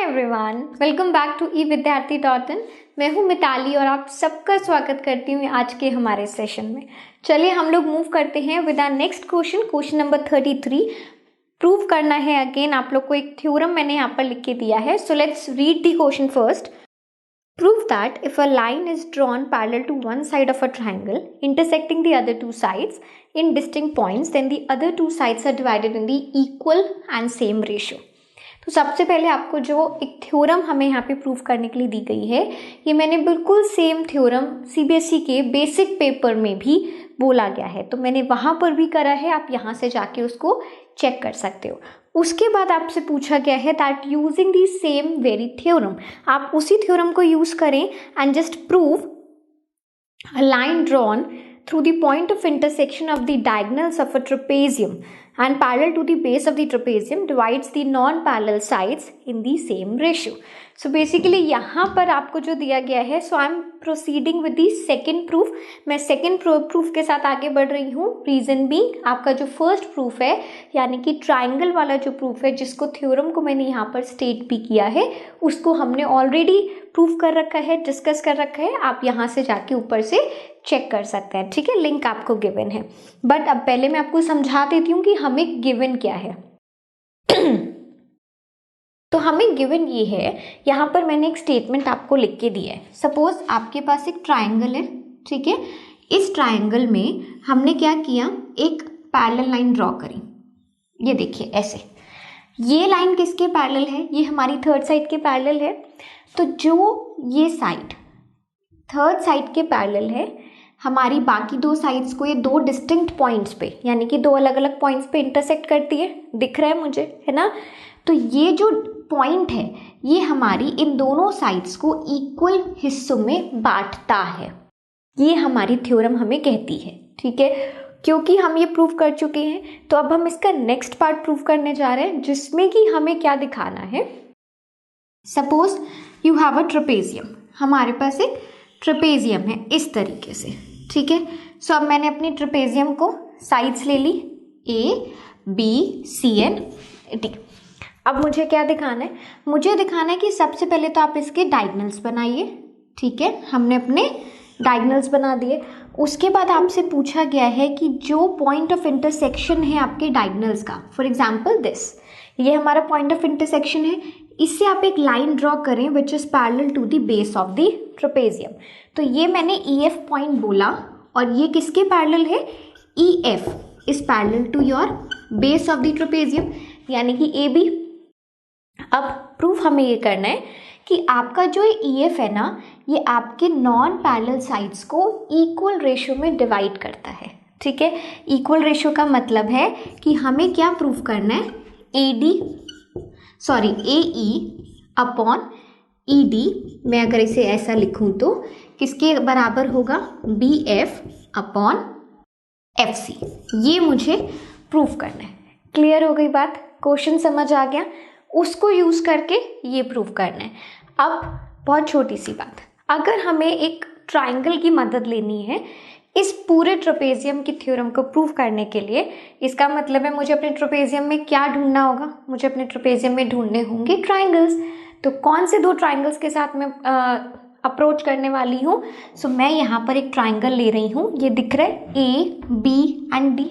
Everyone, welcome back to ई विद्यार्थी dot in. मैं हूं मिताली और आप सबका स्वागत करती हूं आज के हमारे सेशन में। चलिए हम लोग मूव करते हैं with our next question number 33। Prove करना है अगेन आप लोग को एक थ्योरम मैंने यहाँ पर लिख के दिया है। So let's read the question first. Prove that if a line is drawn parallel to one side of a triangle intersecting the other two sides in distinct points, then the other two sides are divided in the equal and same ratio. तो सबसे पहले आपको जो एक theorem हमें यहाँ पे prove करने के लिए दी गई है, ये मैंने बिल्कुल सेम थ्योरम सीबीएसई के बेसिक पेपर में भी बोला गया है, तो मैंने वहाँ पर भी करा है। आप यहाँ से जाके उसको चेक कर सकते हो। उसके बाद आपसे पूछा गया है that using the same very theorem, आप उसी थ्योरम को यूज करें and just prove a line drawn through the point of intersection of the diagonals of a trapezium and parallel to the base of the trapezium divides the non-parallel sides in the same ratio. So basically यहाँ पर आपको जो दिया गया है, so I am proceeding with the second proof. मैं second proof के साथ आगे बढ़ रही हूँ। Reason being, आपका जो first proof है यानी कि triangle वाला जो proof है, जिसको थ्योरम को मैंने यहाँ पर state भी किया है, उसको हमने already प्रूफ कर रखा है, डिस्कस कर रखा है। आप यहाँ से जाके ऊपर से चेक कर सकते हैं, ठीक है। लिंक आपको गिवन है, बट अब पहले मैं आपको समझा देती हूँ कि हमें गिवन क्या है। तो हमें गिवन ये है, यहाँ पर मैंने एक स्टेटमेंट आपको लिख के दिया है। सपोज आपके पास एक ट्राइंगल है, ठीक है। इस ट्राइंगल में हमने क्या किया, एक पैरेलल लाइन ड्रॉ करी। ये देखिए ऐसे, ये लाइन किसके पैरेलल है, ये हमारी थर्ड साइड के पैरेलल है। तो जो ये साइड थर्ड साइड के पैरेलल है, हमारी बाकी दो साइड्स को ये दो डिस्टिंक्ट पॉइंट्स पे यानी कि दो अलग अलग पॉइंट्स पे इंटरसेक्ट करती है। दिख रहा है मुझे, है ना। तो ये जो पॉइंट है ये हमारी इन दोनों साइड्स को इक्वल हिस्सों में बांटता है, ये हमारी थ्योरम हमें कहती है, ठीक है। क्योंकि हम ये प्रूव कर चुके हैं, तो अब हम इसका नेक्स्ट पार्ट प्रूव करने जा रहे हैं, जिसमें कि हमें क्या दिखाना है। Suppose you have a trapezium, हमारे पास एक ट्रेपेजियम है इस तरीके से, ठीक है। सो अब मैंने अपनी ट्रेपेजियम को साइड्स ले ली, A B C and D. अब मुझे क्या दिखाना है, मुझे दिखाना है कि सबसे पहले तो आप इसके डायगोनल्स बनाइए, ठीक है। हमने अपने डायगोनल्स बना दिए। उसके बाद आपसे पूछा गया है कि जो पॉइंट ऑफ इंटरसेक्शन है आपके डायगोनल्स का, फॉर एग्जाम्पल दिस, ये हमारा पॉइंट ऑफ इंटरसेक्शन है, इससे आप एक लाइन ड्रॉ करें which is parallel to the base of the trapezium. तो ये मैंने ई एफ पॉइंट बोला, और ये किसके पैरेलल है, E F is parallel to your base of the trapezium यानी कि ए बी। अब प्रूफ हमें ये करना है कि आपका जो ई एफ है ना, ये आपके नॉन पैरेलल साइड्स को इक्वल रेशियो में डिवाइड करता है, ठीक है। इक्वल रेशियो का मतलब है कि हमें क्या प्रूफ करना है, ए ई अपॉन ई डी। मैं अगर इसे ऐसा लिखूं तो किसके बराबर होगा, B F upon F C. ये मुझे प्रूफ करना है। क्लियर हो गई बात, क्वेश्चन समझ आ गया, उसको यूज करके ये प्रूफ करना है। अब बहुत छोटी सी बात, अगर हमें एक ट्राइंगल की मदद लेनी है इस पूरे ट्रेपेजियम की थ्योरम को प्रूव करने के लिए, इसका मतलब है मुझे अपने ट्रेपेजियम में क्या ढूंढना होगा, मुझे अपने ट्रेपेजियम में ढूंढने होंगे ट्राइंगल्स। तो कौन से दो ट्राइंगल्स के साथ मैं अप्रोच करने वाली हूँ। सो मैं यहाँ पर एक ट्राइंगल ले रही हूँ, ये दिख रहा है A B and D,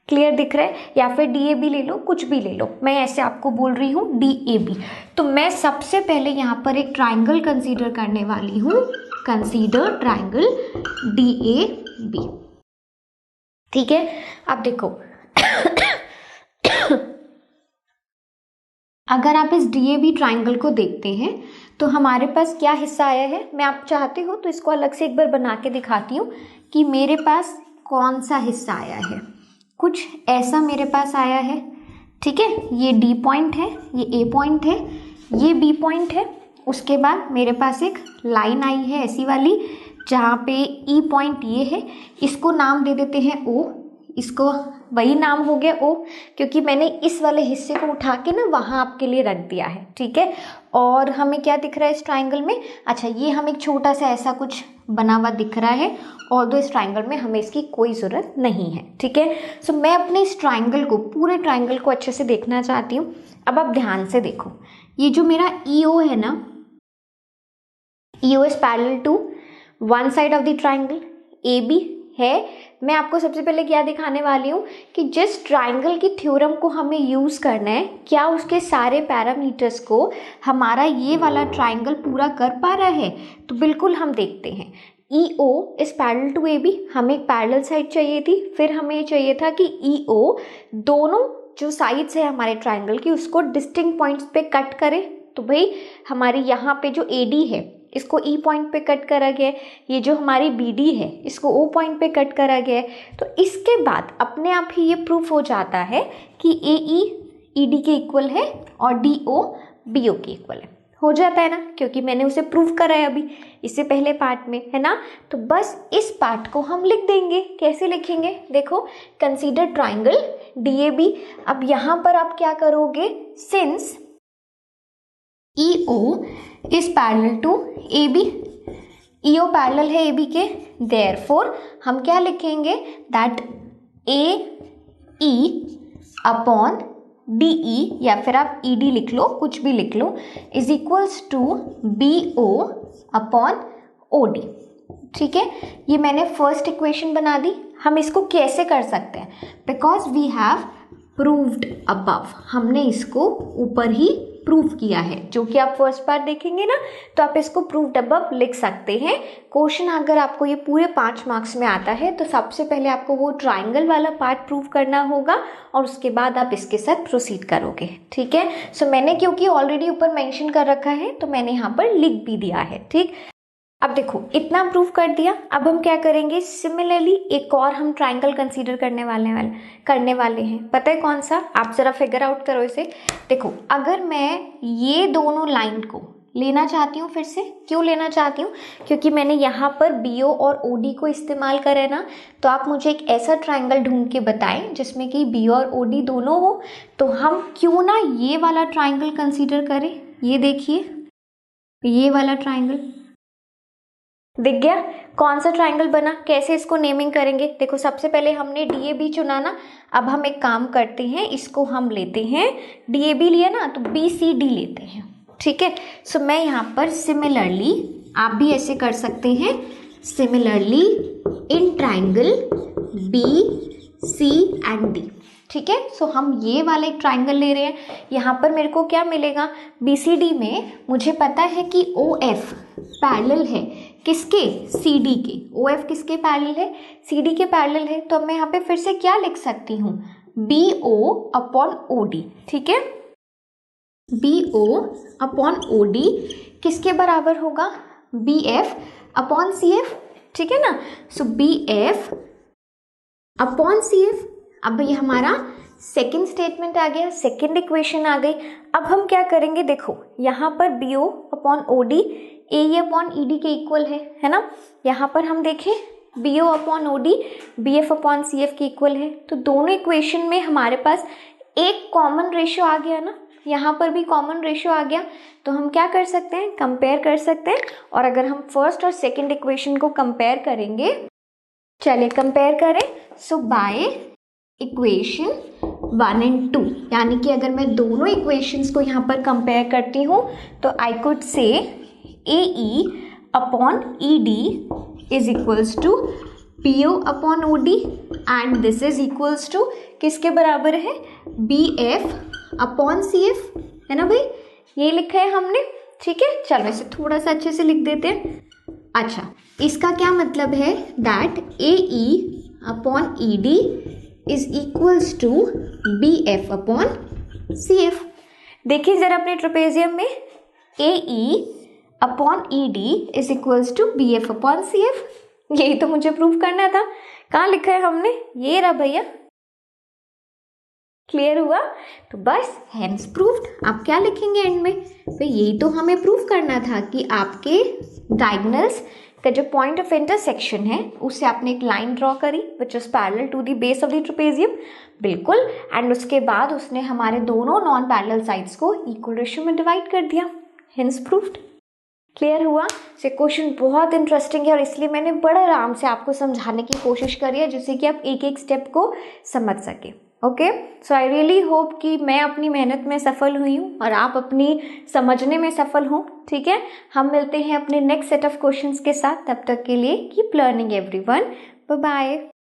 clear दिख रहा है, या फिर डी ए बी ले लो, कुछ भी ले लो, मैं ऐसे आपको बोल रही हूँ डी ए बी। तो मैं सबसे पहले यहाँ पर एक ट्राइंगल कंसीडर करने वाली हूँ, consider triangle D A B, ठीक है। अब देखो अगर आप इस डी ए बी ट्राइंगल को देखते हैं तो हमारे पास क्या हिस्सा आया है। मैं आप चाहते हो तो इसको अलग से एक बार बना के दिखाती हूँ कि मेरे पास कौन सा हिस्सा आया है। कुछ ऐसा मेरे पास आया है, ठीक है। ये डी पॉइंट है, ये ए पॉइंट है, ये बी पॉइंट है। उसके बाद मेरे पास एक लाइन आई है ऐसी वाली, जहाँ पे ई पॉइंट ये है, इसको नाम दे देते हैं ओ, इसको वही नाम हो गया ओ, क्योंकि मैंने इस वाले हिस्से को उठा के ना वहाँ आपके लिए रख दिया है, ठीक है। और हमें क्या दिख रहा है इस ट्राइंगल में, अच्छा ये हमें एक छोटा सा ऐसा कुछ बना हुआ दिख रहा है, और दो इस ट्राइंगल में हमें इसकी कोई ज़रूरत नहीं है, ठीक है। सो मैं अपने इस ट्राइंगल को, पूरे ट्राइंगल को अच्छे से देखना चाहती हूँ। अब आप ध्यान से देखो, ये जो मेरा EO है ना, EO is parallel to one side of the triangle AB है। मैं आपको सबसे पहले क्या दिखाने वाली हूँ कि जिस ट्राइंगल की थ्योरम को हमें यूज़ करना है, क्या उसके सारे पैरामीटर्स को हमारा ये वाला ट्राइंगल पूरा कर पा रहा है। तो बिल्कुल हम देखते हैं। EO is parallel to AB, हमें एक पैरेलल साइड चाहिए थी। फिर हमें चाहिए था कि EO दोनों जो साइड्स है हमारे ट्राइंगल की उसको डिस्टिंक्ट पॉइंट्स पे कट करे। तो भाई हमारी यहाँ पे जो AD है इसको E पॉइंट पे कट करा गया है, ये जो हमारी BD है इसको O पॉइंट पे कट करा गया है। तो इसके बाद अपने आप ही ये प्रूफ हो जाता है कि AE ED के इक्वल है और DO BO के इक्वल है। हो जाता है ना, क्योंकि मैंने उसे प्रूफ करा है अभी इससे पहले पार्ट में, है ना। तो बस इस पार्ट को हम लिख देंगे। कैसे लिखेंगे, देखो, कंसीडर ट्राइंगल DAB। अब यहाँ पर आप क्या करोगे, since EO is parallel to AB, EO parallel है AB के, देयरफॉर हम क्या लिखेंगे, दैट AE अपॉन DE या फिर आप ED लिख लो, कुछ भी लिख लो, is equals to BO upon OD। ठीक है, ये मैंने फर्स्ट इक्वेशन बना दी। हम इसको कैसे कर सकते हैं, because we have proved above, हमने इसको ऊपर ही प्रूव किया है, जो कि आप फर्स्ट पार्ट देखेंगे ना, तो आप इसको प्रूव्ड अबव लिख सकते हैं। क्वेश्चन अगर आपको ये पूरे 5 मार्क्स में आता है तो सबसे पहले आपको वो ट्राइंगल वाला पार्ट प्रूव करना होगा और उसके बाद आप इसके साथ प्रोसीड करोगे। ठीक है, सो मैंने क्योंकि ऑलरेडी ऊपर मेंशन कर रखा है तो मैंने यहाँ पर लिख भी दिया है। ठीक, अब देखो इतना प्रूव कर दिया। अब हम क्या करेंगे, सिमिलरली एक और हम ट्राइंगल कंसीडर करने वाले हैं। पता है कौन सा, आप जरा फिगर आउट करो इसे। देखो, अगर मैं ये दोनों लाइन को लेना चाहती हूँ, फिर से क्यों लेना चाहती हूँ, क्योंकि मैंने यहाँ पर BO और OD को इस्तेमाल करा है ना, तो आप मुझे एक ऐसा ट्राइंगल ढूंढ के बताएं जिसमें कि BO और OD दोनों हो। तो हम क्यों ना ये वाला ट्राइंगल कंसीडर करें। ये देखिए, ये वाला ट्राइंगल दिख गया। कौन सा ट्राइंगल बना, कैसे इसको नेमिंग करेंगे। देखो, सबसे पहले हमने DAB चुना ना, अब हम एक काम करते हैं, इसको हम लेते हैं, DAB लिया ना तो BCD लेते हैं। ठीक है, सो मैं यहाँ पर सिमिलरली, आप भी ऐसे कर सकते हैं, similarly in triangle BC and D। ठीक है, सो हम ये वाला एक ट्राइंगल ले रहे हैं। यहाँ पर मेरे को क्या मिलेगा, BCD में मुझे पता है कि OF पैरेलल है किसके, CD के। OF किसके पैरेलल है, CD के पैरेलल है। तो मैं यहाँ पे फिर से क्या लिख सकती हूँ, BO अपॉन OD। ठीक है, BO अपॉन OD किसके बराबर होगा, BF अपॉन CF। ठीक है ना, सो BF अपॉन CF। अब ये हमारा सेकेंड स्टेटमेंट आ गया, सेकेंड इक्वेशन आ गई। अब हम क्या करेंगे, देखो यहाँ पर BO upon OD AE upon ED के इक्वल है ना। यहाँ पर हम देखें BO upon OD BF upon CF के इक्वल है। तो दोनों इक्वेशन में हमारे पास एक कॉमन रेशियो आ गया ना, यहाँ पर भी कॉमन रेशियो आ गया। तो हम क्या कर सकते हैं, कंपेयर कर सकते हैं। और अगर हम फर्स्ट और सेकेंड इक्वेशन को कंपेयर करेंगे, चलिए कंपेयर करें। सो बाय इक्वेशन 1 एंड 2, यानी कि अगर मैं दोनों इक्वेशंस को यहाँ पर कंपेयर करती हूँ तो I could say AE upon ED is equals to BO upon OD and this is equals to किसके बराबर है, BF अपॉन CF, है ना भाई, ये लिखा है हमने। ठीक है, चलो इसे थोड़ा सा अच्छे से लिख देते हैं। अच्छा, इसका क्या मतलब है, that AE upon ED is equals to BF upon CF। देखिए जरा अपने ट्रेपेजियम में, AE upon ED is equals to BF upon CF। यही तो मुझे प्रूव करना था। कहाँ लिखा है हमने, ये रहा भैया। क्लियर हुआ, तो बस हेंस प्रूव्ड। आप क्या लिखेंगे एंड में, तो यही तो हमें प्रूव करना था कि आपके डायगोनल्स का जो पॉइंट ऑफ इंटरसेक्शन है उससे आपने एक लाइन ड्रॉ करी which is parallel to the base of the trapezium, बिल्कुल, एंड उसके बाद उसने हमारे दोनों नॉन पैरेलल साइड्स को इक्वल रेशियो में डिवाइड कर दिया, हेंस प्रूव्ड। क्लियर हुआ। से क्वेश्चन बहुत इंटरेस्टिंग है और इसलिए मैंने बड़े आराम से आपको समझाने की कोशिश करी है जिससे कि आप एक एक स्टेप को समझ सके। Okay, so I really hope कि मैं अपनी मेहनत में सफल हुई हूँ और आप अपनी समझने में सफल हो। ठीक है, हम मिलते हैं अपने नेक्स्ट सेट ऑफ क्वेश्चंस के साथ। तब तक के लिए keep learning everyone. Bye bye.